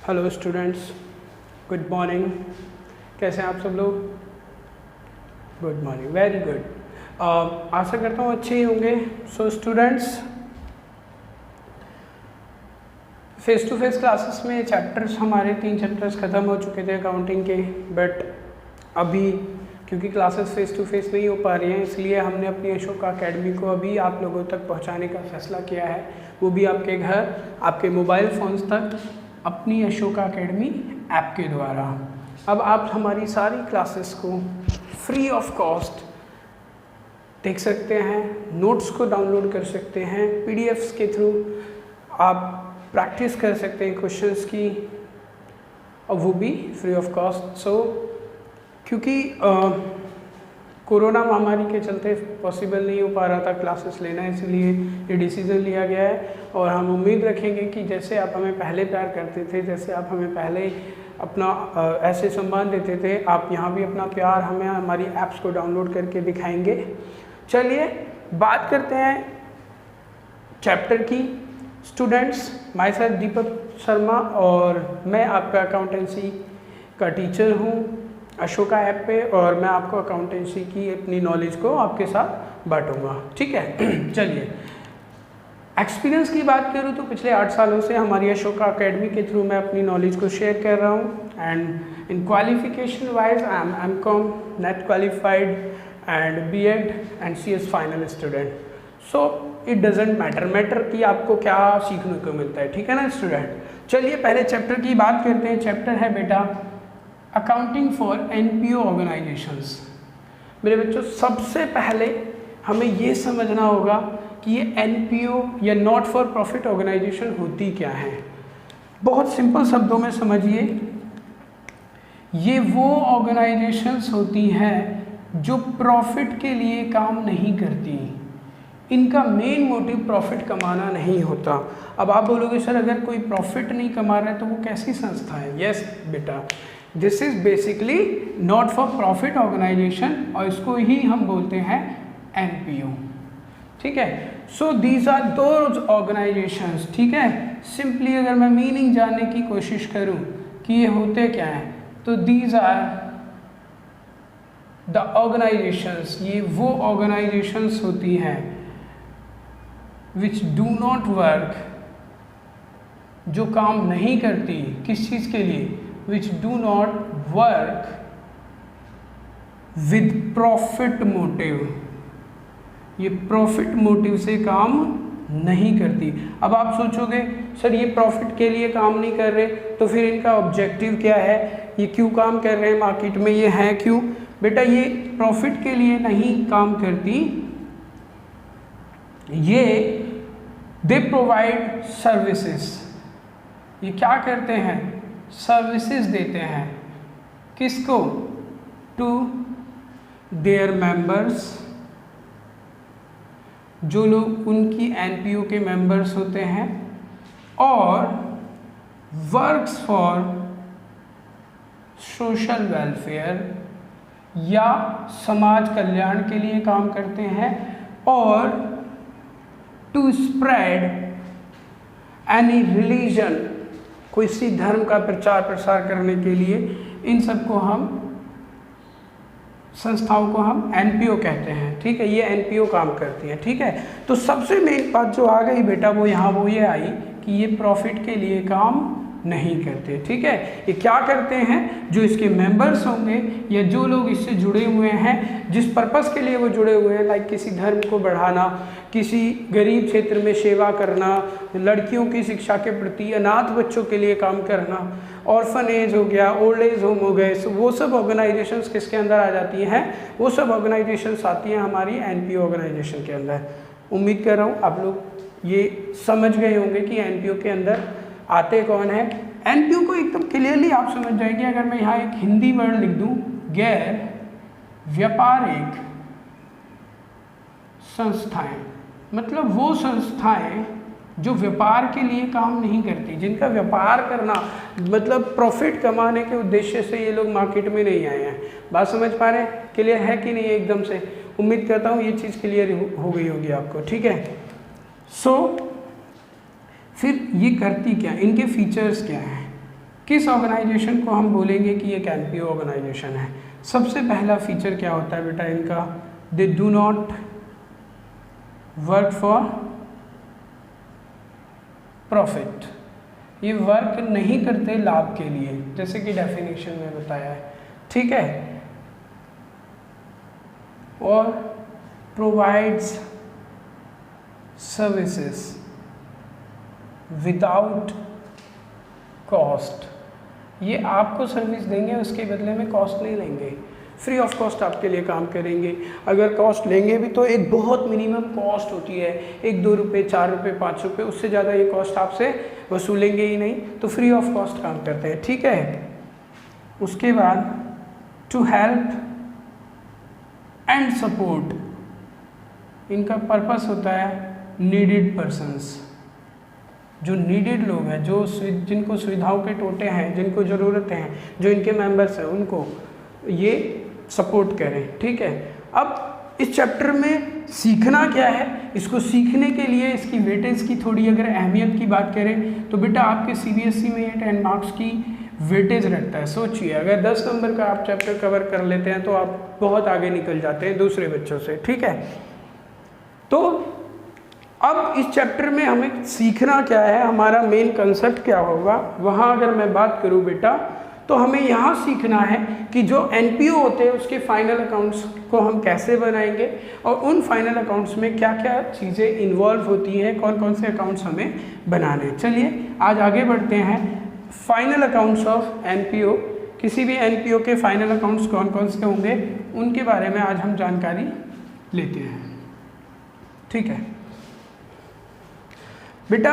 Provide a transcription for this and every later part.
Hello students, good morning. कैसे हैं आप सब लोग? Good morning, very good. आशा करता हूँ अच्छे ही होंगे। So students, face to face classes में चैप्टर्स हमारे 3 चैप्टर्स ख़त्म हो चुके थे अकाउंटिंग के, बट अभी क्योंकि क्लासेस फेस टू फेस नहीं हो पा रही हैं, इसलिए हमने अपनी अशोका अकेडमी को अभी आप लोगों तक पहुंचाने का फैसला किया है, वो भी आपके घर, आपके मोबाइल फ़ोन्स तक, अपनी अशोका अकेडमी ऐप के द्वारा। अब आप हमारी सारी क्लासेस को फ्री ऑफ कॉस्ट देख सकते हैं, नोट्स को डाउनलोड कर सकते हैं, पीडीएफ्स के थ्रू आप प्रैक्टिस कर सकते हैं क्वेश्चंस की, और वो भी फ्री ऑफ कॉस्ट। सो क्योंकि कोरोना महामारी के चलते पॉसिबल नहीं हो पा रहा था क्लासेस लेना, इसलिए ये डिसीज़न लिया गया है। और हम उम्मीद रखेंगे कि जैसे आप हमें पहले प्यार करते थे, जैसे आप हमें पहले अपना ऐसे सम्मान देते थे, आप यहाँ भी अपना प्यार हमें हमारी ऐप्स को डाउनलोड करके दिखाएंगे। चलिए बात करते हैं चैप्टर की। Students, my self Deepak Sharma और मैं आपका अकाउंटेंसी का टीचर हूँ अशोका ऐप पे, और मैं आपको अकाउंटेंसी की अपनी नॉलेज को आपके साथ बांटूंगा, ठीक है। चलिए, एक्सपीरियंस की बात करूँ तो पिछले 8 सालों से हमारी अशोका अकेडमी के थ्रू मैं अपनी नॉलेज को शेयर कर रहा हूँ। And in qualification wise I am MCom NET qualified and BEd and CS final student. So it doesn't matter कि आपको क्या सीखने को मिलता है, ठीक है ना स्टूडेंट। चलिए पहले चैप्टर की बात करते हैं। चैप्टर है बेटा अकाउंटिंग फॉर एनपीओ ऑर्गेनाइजेशंस। मेरे बच्चों, सबसे पहले हमें ये समझना होगा कि ये एनपीओ या नॉट फॉर प्रॉफिट ऑर्गेनाइजेशन होती क्या है। बहुत सिंपल शब्दों में समझिए, ये वो ऑर्गेनाइजेशंस होती हैं जो प्रॉफिट के लिए काम नहीं करती। इनका मेन मोटिव प्रॉफिट कमाना नहीं होता। अब आप बोलोगे सर अगर कोई प्रॉफिट नहीं कमा रहा है तो वो कैसी संस्था है? यस बेटा, this is basically not for profit organisation, और इसको ही हम बोलते हैं एनपीओ, ठीक है। So these are those organisations, ठीक है। सिंपली अगर मैं मीनिंग जानने की कोशिश करूं कि ये होते क्या हैं, तो दीज आर द ऑर्गेनाइजेशंस, ये वो ऑर्गेनाइजेशंस होती हैं विच डू नॉट वर्क, जो काम नहीं करती किस चीज़ के लिए, which do not work with profit motive, ये प्रॉफिट मोटिव से काम नहीं करती। अब आप सोचोगे सर ये प्रॉफिट के लिए काम नहीं कर रहे, तो फिर इनका ऑब्जेक्टिव क्या है, ये क्यों काम कर रहे हैं मार्केट में, ये है क्यों? बेटा ये प्रॉफिट के लिए नहीं काम करती, ये दे प्रोवाइड सर्विसेज। ये क्या करते हैं? सर्विसेज देते हैं। किसको? टू देयर मेंबर्स, जो लोग उनकी एनपीओ के मेंबर्स होते हैं, और वर्क्स फॉर सोशल वेलफेयर, या समाज कल्याण के लिए काम करते हैं, और टू स्प्रेड एनी रिलीजन, किसी धर्म का प्रचार प्रसार करने के लिए, इन सबको हम संस्थाओं को हम एनपीओ कहते हैं, ठीक है। ये एनपीओ काम करती है, ठीक है। तो सबसे मेन बात जो आ गई बेटा वो यहाँ वो ये आई कि ये प्रॉफिट के लिए काम नहीं करते, ठीक है। ये क्या करते हैं? जो इसके मेंबर्स होंगे या जो लोग इससे जुड़े हुए हैं, जिस पर्पस के लिए वो जुड़े हुए हैं, लाइक किसी धर्म को बढ़ाना, किसी गरीब क्षेत्र में सेवा करना, लड़कियों की शिक्षा के प्रति, अनाथ बच्चों के लिए काम करना, ऑर्फन एज हो गया, ओल्ड एज होम हो गए, वो सब ऑर्गेनाइजेशंस किसके अंदर आ जाती हैं? वो सब ऑर्गेनाइजेशंस आती हैं हमारी एनपीओ ऑर्गेनाइजेशन के अंदर। उम्मीद कर रहा हूँ आप लोग ये समझ गए होंगे कि एनपीओ के अंदर आते कौन है। एनपीओ को एकदम क्लियरली आप समझ जाएंगे अगर मैं यहाँ एक हिंदी वर्ड लिख दूँ, गैर व्यापारिक संस्थाएं। मतलब वो संस्थाएं जो व्यापार के लिए काम नहीं करती, जिनका व्यापार करना मतलब प्रॉफिट कमाने के उद्देश्य से ये लोग मार्केट में नहीं आए हैं। बात समझ पा रहे हैं? क्लियर है कि नहीं एकदम से? उम्मीद करता हूँ ये चीज़ क्लियर हो गई होगी आपको, ठीक है। सो फिर ये करती क्या, इनके फीचर्स क्या हैं? किस ऑर्गेनाइजेशन को हम बोलेंगे कि एक एनपीओ ऑर्गेनाइजेशन है? सबसे पहला फीचर क्या होता है बेटा इनका? They do not work for profit. ये वर्क नहीं करते लाभ के लिए, जैसे कि डेफिनेशन में बताया है, ठीक है। और प्रोवाइड्स सर्विसेज विदाउट कॉस्ट। ये आपको सर्विस देंगे, उसके बदले में कॉस्ट नहीं लेंगे, फ्री ऑफ कॉस्ट आपके लिए काम करेंगे। अगर कॉस्ट लेंगे भी तो एक बहुत मिनिमम कॉस्ट होती है, 1-2 रुपये, 4 रुपये, 5 रुपये, उससे ज़्यादा ये कॉस्ट आपसे वसूलेंगे ही नहीं, तो फ्री ऑफ कॉस्ट काम करते हैं, ठीक है। उसके बाद टू हेल्प एंड सपोर्ट, इनका पर्पस होता है नीडेड पर्सन्स, जो नीडेड लोग हैं, जो जिनको सुविधाओं के टोटे हैं, जिनको ज़रूरतें हैं, जो इनके मेंबर्स हैं, उनको ये सपोर्ट करें, ठीक है। अब इस चैप्टर में सीखना क्या है, इसको सीखने के लिए इसकी वेटेज की थोड़ी अगर अहमियत की बात करें तो बेटा आपके सीबीएसई में ये 10 मार्क्स की वेटेज रखता है। सोचिए अगर 10 नंबर का आप चैप्टर कवर कर लेते हैं तो आप बहुत आगे निकल जाते हैं दूसरे बच्चों से, ठीक है। तो अब इस चैप्टर में हमें सीखना क्या है, हमारा मेन कंसेप्ट क्या होगा, वहाँ अगर मैं बात करूँ बेटा तो हमें यहाँ सीखना है कि जो एनपीओ होते हैं उसके फाइनल अकाउंट्स को हम कैसे बनाएंगे और उन फाइनल अकाउंट्स में क्या क्या चीज़ें इन्वॉल्व होती हैं, कौन कौन से अकाउंट्स हमें बनाने। चलिए आज आगे बढ़ते हैं। फाइनल अकाउंट्स ऑफ एनपीओ, किसी भी एनपीओ के फाइनल अकाउंट्स कौन कौन से होंगे उनके बारे में आज हम जानकारी लेते हैं, ठीक है बेटा।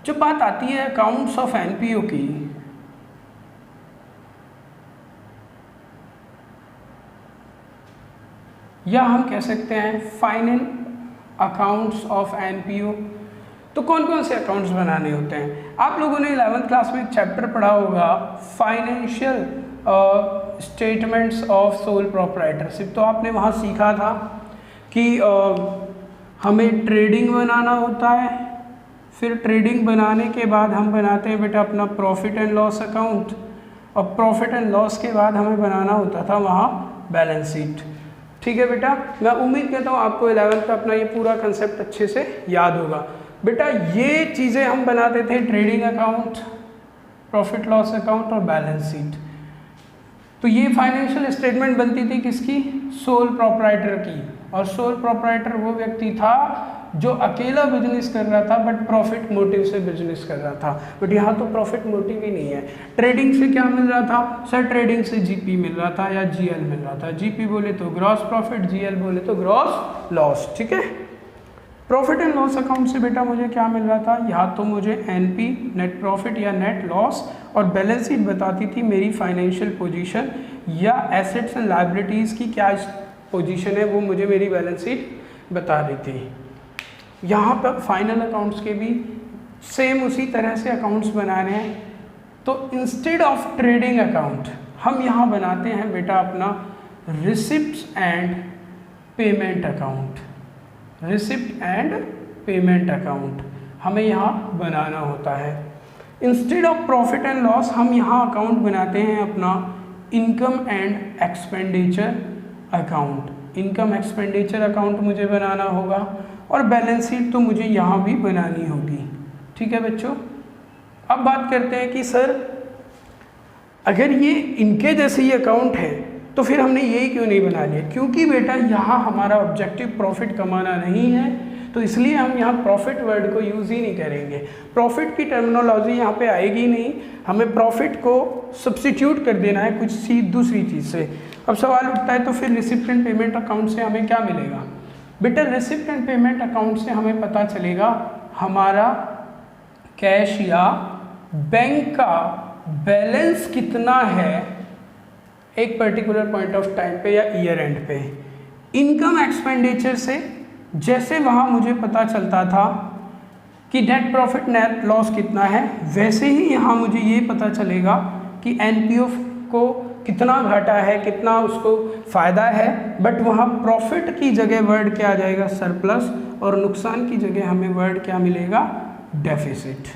जब बात आती है अकाउंट्स ऑफ एनपीओ की, या हम कह सकते हैं फाइनल अकाउंट्स ऑफ एनपीओ, तो कौन कौन से अकाउंट्स बनाने होते हैं? आप लोगों ने 11th क्लास में एक चैप्टर पढ़ा होगा financial statements of sole proprietorship. तो आपने वहाँ सीखा था कि हमें ट्रेडिंग बनाना होता है, फिर ट्रेडिंग बनाने के बाद हम बनाते हैं बेटा अपना प्रॉफिट एंड लॉस अकाउंट, और प्रॉफिट एंड लॉस के बाद हमें बनाना होता था वहाँ बैलेंस शीट, ठीक है बेटा। मैं उम्मीद करता हूँ आपको 11th का अपना ये पूरा कंसेप्ट अच्छे से याद होगा। बेटा ये चीज़ें हम बनाते थे, trading account, profit loss account और बैलेंस शीट। तो ये फाइनेंशियल स्टेटमेंट बनती थी किसकी? सोल प्रोप्राइटर की। और सोल प्रोप्राइटर वो व्यक्ति था जो अकेला बिजनेस कर रहा था बट प्रॉफिट मोटिव से बिजनेस कर रहा था। बट यहाँ तो प्रॉफिट मोटिव ही नहीं है। ट्रेडिंग से क्या मिल रहा था सर? ट्रेडिंग से जीपी मिल रहा था या जीएल मिल रहा था। जीपी बोले तो ग्रॉस प्रॉफिट, जीएल बोले तो ग्रॉस लॉस, ठीक है। प्रॉफिट एंड लॉस अकाउंट से बेटा मुझे क्या मिल रहा था? यहाँ तो मुझे एनपी, नेट प्रॉफिट या नेट लॉस, और बैलेंस शीट बताती थी मेरी फाइनेंशियल पोजीशन या एसेट्स एंड लायबिलिटीज़ की क्या पोजीशन है, वो मुझे मेरी बैलेंस शीट बता रही थी। यहाँ पर फाइनल अकाउंट्स के भी सेम उसी तरह से अकाउंट्स बनाने हैं। तो इंस्टेड ऑफ ट्रेडिंग अकाउंट हम यहाँ बनाते हैं बेटा अपना receipts and payment account. Receipt and payment account हमें यहाँ बनाना होता है। Instead of profit and loss हम यहाँ अकाउंट बनाते हैं अपना income and expenditure account. Income expenditure account मुझे बनाना होगा, और बैलेंस शीट तो मुझे यहाँ भी बनानी होगी, ठीक है बच्चों। अब बात करते हैं कि सर अगर ये इनके जैसे ही अकाउंट है तो फिर हमने यही क्यों नहीं बना लिया? क्योंकि बेटा यहाँ हमारा ऑब्जेक्टिव प्रॉफिट कमाना नहीं है, तो इसलिए हम यहाँ प्रॉफिट वर्ड को यूज़ ही नहीं करेंगे। प्रॉफिट की टर्मिनोलॉजी यहाँ पे आएगी नहीं, हमें प्रॉफिट को सब्स्टिट्यूट कर देना है कुछ दूसरी चीज़ से। अब सवाल उठता है तो फिर रिसिप्ट एंड पेमेंट अकाउंट से हमें क्या मिलेगा? बेटा रिसिप्ट एंड पेमेंट अकाउंट से हमें पता चलेगा हमारा कैश या बैंक का बैलेंस कितना है एक पर्टिकुलर पॉइंट ऑफ टाइम पे या ईयर एंड पे। इनकम एक्सपेंडिचर से जैसे वहाँ मुझे पता चलता था कि नेट प्रॉफिट नेट लॉस कितना है, वैसे ही यहाँ मुझे ये पता चलेगा कि एनपीओ को कितना घाटा है, कितना उसको फ़ायदा है। बट वहाँ प्रॉफिट की जगह वर्ड क्या आ जाएगा? सरप्लस, और नुकसान की जगह हमें वर्ड क्या मिलेगा? डेफिसिट,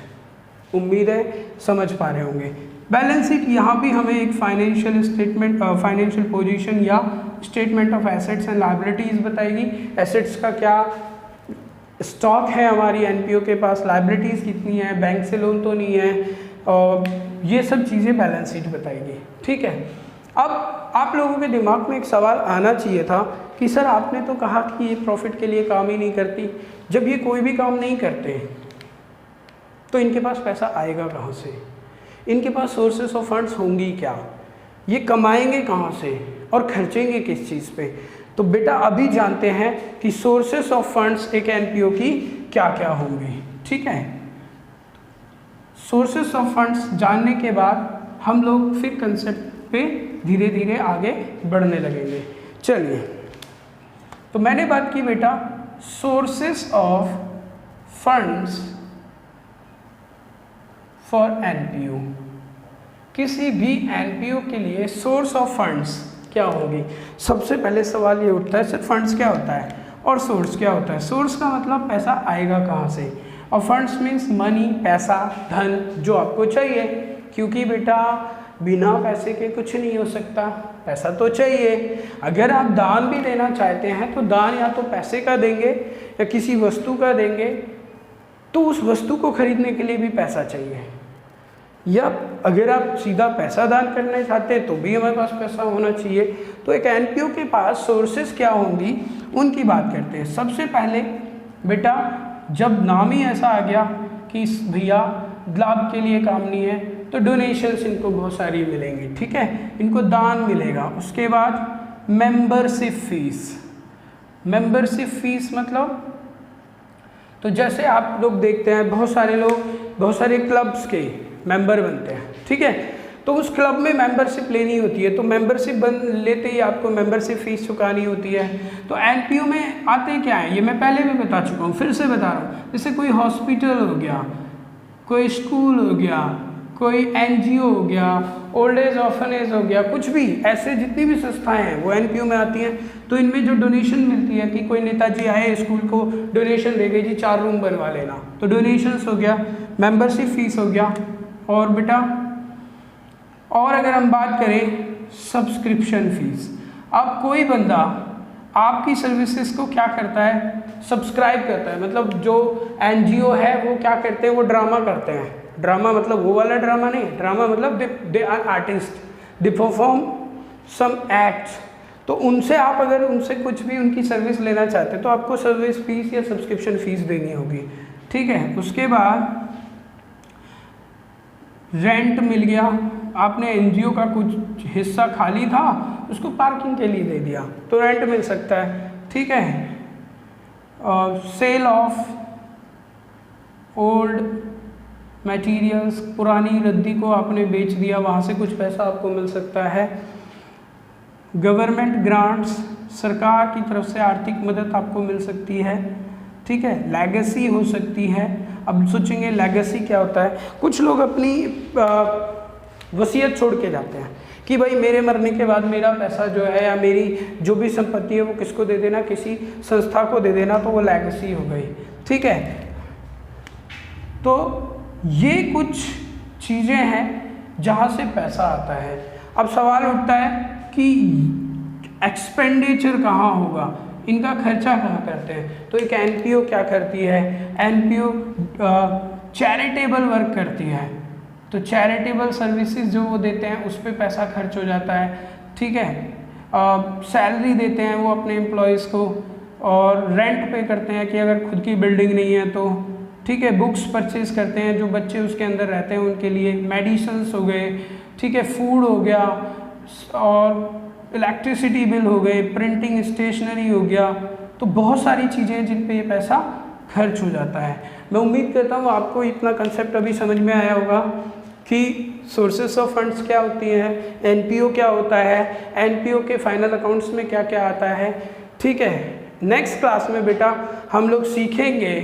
उम्मीद है समझ पा रहे होंगे। बैलेंस शीट यहाँ भी हमें एक फाइनेंशियल स्टेटमेंट, फाइनेंशियल पोजीशन या statement of assets and liabilities बताएगी। एसेट्स का क्या स्टॉक है हमारी एनपीओ के पास, लायबिलिटीज़ कितनी है, बैंक से लोन तो नहीं है, और ये सब चीज़ें बैलेंस शीट बताएगी। ठीक है, अब आप लोगों के दिमाग में एक सवाल आना चाहिए था कि सर आपने तो कहा कि ये प्रॉफिट के लिए काम ही नहीं करती, जब ये कोई भी काम नहीं करते तो इनके पास पैसा आएगा कहाँ से, इनके पास सोर्सेस ऑफ फंड्स होंगी क्या, ये कमाएंगे कहाँ से और खर्चेंगे किस चीज़ पे। तो बेटा अभी जानते हैं कि सोर्सेस ऑफ फंड्स एक एनपीओ की क्या क्या होंगी। ठीक है, सोर्सेस ऑफ फंड्स जानने के बाद हम लोग फिर कंसेप्ट पे धीरे धीरे आगे बढ़ने लगेंगे। चलिए, तो मैंने बात की बेटा sources of funds for NPO. किसी भी एनपीओ के लिए सोर्स ऑफ फंड्स क्या होगी। सबसे पहले सवाल ये उठता है सर फंड्स क्या होता है और सोर्स क्या होता है। सोर्स का मतलब पैसा आएगा कहाँ से, और फंड्स मीन्स मनी, पैसा, धन जो आपको चाहिए, क्योंकि बेटा बिना पैसे के कुछ नहीं हो सकता, पैसा तो चाहिए। अगर आप दान भी देना चाहते हैं तो दान या तो पैसे का देंगे या किसी वस्तु का देंगे, तो उस वस्तु को खरीदने के लिए भी पैसा चाहिए, या अगर आप सीधा पैसा दान करना चाहते हैं तो भी हमारे पास पैसा होना चाहिए। तो एक एनपीओ के पास सोर्सेस क्या होंगी उनकी बात करते हैं। सबसे पहले बेटा जब नाम ही ऐसा आ गया कि भैया लाभ के लिए काम नहीं है, तो डोनेशंस इनको बहुत सारी मिलेंगी। ठीक है, इनको दान मिलेगा। उसके बाद मेंबरशिप फीस। मेंबरशिप फीस मतलब, तो जैसे आप लोग देखते हैं बहुत सारे लोग बहुत सारे क्लब्स के मेंबर बनते हैं। ठीक है, तो उस क्लब में मेंबरशिप लेनी होती है, तो मेंबरशिप लेते ही आपको मेंबरशिप फीस चुकानी होती है। तो एनपीओ में आते क्या है ये मैं पहले भी बता चुका हूँ, फिर से बता रहा हूँ। जैसे कोई हॉस्पिटल हो गया, कोई स्कूल हो गया, कोई एनजीओ हो गया, ओल्ड एज ऑर्फनेज हो गया, कुछ भी ऐसे जितनी भी संस्थाएं हैं वो एनपीओ में आती हैं। तो इनमें जो डोनेशन मिलती है कि कोई नेताजी आए स्कूल को डोनेशन दे गए जी 4 रूम बनवा लेना, तो डोनेशंस हो गया, मेंबरशिप फीस हो गया। और बेटा और अगर हम बात करें सब्सक्रिप्शन फीस, अब कोई बंदा आपकी सर्विसेज को क्या करता है, सब्सक्राइब करता है। मतलब जो एनजीओ है वो क्या करते हैं, वो ड्रामा करते हैं। ड्रामा मतलब वो वाला ड्रामा नहीं, ड्रामा मतलब they are artist, they perform some acts. तो उनसे आप अगर उनसे कुछ भी उनकी सर्विस लेना चाहते हैं तो आपको सर्विस फीस या सब्सक्रिप्शन फीस देनी होगी। ठीक है, उसके बाद रेंट मिल गया, आपने एनजीओ का कुछ हिस्सा खाली था उसको पार्किंग के लिए दे दिया तो रेंट मिल सकता है। ठीक है, सेल ऑफ ओल्ड मटेरियल्स, पुरानी रद्दी को आपने बेच दिया, वहाँ से कुछ पैसा आपको मिल सकता है। गवर्नमेंट ग्रांट्स, सरकार की तरफ से आर्थिक मदद आपको मिल सकती है। ठीक है, लेगेसी हो सकती है। अब सोचेंगे लेगेसी क्या होता है, कुछ लोग अपनी वसीयत छोड़ के जाते हैं कि भाई मेरे मरने के बाद मेरा पैसा जो है या मेरी जो भी संपत्ति है वो किसको दे देना, किसी संस्था को दे देना, तो वो लेगेसी हो गई। ठीक है, तो ये कुछ चीज़ें हैं जहाँ से पैसा आता है। अब सवाल उठता है कि एक्सपेंडिचर कहाँ होगा, इनका खर्चा कहाँ करते हैं। तो एक एनपीओ क्या करती है, एनपीओ चैरिटेबल वर्क करती है, तो चैरिटेबल सर्विसेज जो वो देते हैं उस पर पैसा खर्च हो जाता है। ठीक है, सैलरी देते हैं वो अपने एम्प्लॉयज़ को, और रेंट पे करते हैं कि अगर खुद की बिल्डिंग नहीं है तो। ठीक है, बुक्स परचेज करते हैं जो बच्चे उसके अंदर रहते हैं उनके लिए, मेडिसिन्स हो गए। ठीक है, फूड हो गया, और इलेक्ट्रिसिटी बिल हो गए, प्रिंटिंग स्टेशनरी हो गया। तो बहुत सारी चीज़ें हैं जिन पे ये पैसा खर्च हो जाता है। मैं उम्मीद करता हूँ आपको इतना कंसेप्ट अभी समझ में आया होगा कि सोर्सेस ऑफ फंड्स क्या होती हैं, एनपीओ क्या होता है, एनपीओ के फाइनल अकाउंट्स में क्या क्या आता है। ठीक है, नेक्स्ट क्लास में बेटा हम लोग सीखेंगे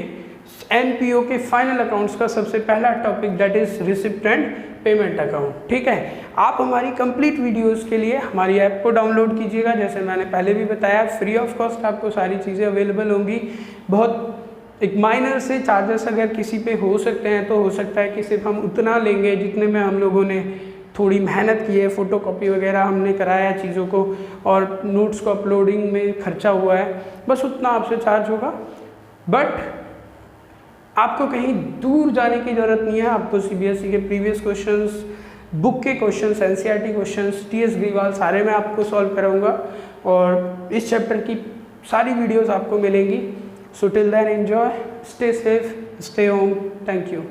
एनपीओ के फाइनल अकाउंट्स का सबसे पहला topic, that is receipt and payment account. ठीक है, आप हमारी कंप्लीट वीडियोस के लिए हमारी ऐप को डाउनलोड कीजिएगा। जैसे मैंने पहले भी बताया, फ्री ऑफ कॉस्ट आपको सारी चीज़ें अवेलेबल होंगी। बहुत एक माइनर से चार्जेस अगर किसी पे हो सकते हैं तो हो सकता है कि सिर्फ हम उतना लेंगे जितने में हम लोगों ने थोड़ी मेहनत की है, फ़ोटोकॉपी वगैरह हमने कराया चीज़ों को और नोट्स को अपलोडिंग में खर्चा हुआ है, बस उतना आपसे चार्ज होगा। बट आपको कहीं दूर जाने की ज़रूरत नहीं है। आपको CBSE के प्रीवियस क्वेश्चंस, बुक के questions, NCERT questions, TS Grewal सारे मैं आपको सॉल्व कराऊंगा और इस चैप्टर की सारी वीडियोस आपको मिलेंगी। So till then enjoy, stay safe, stay home, thank you.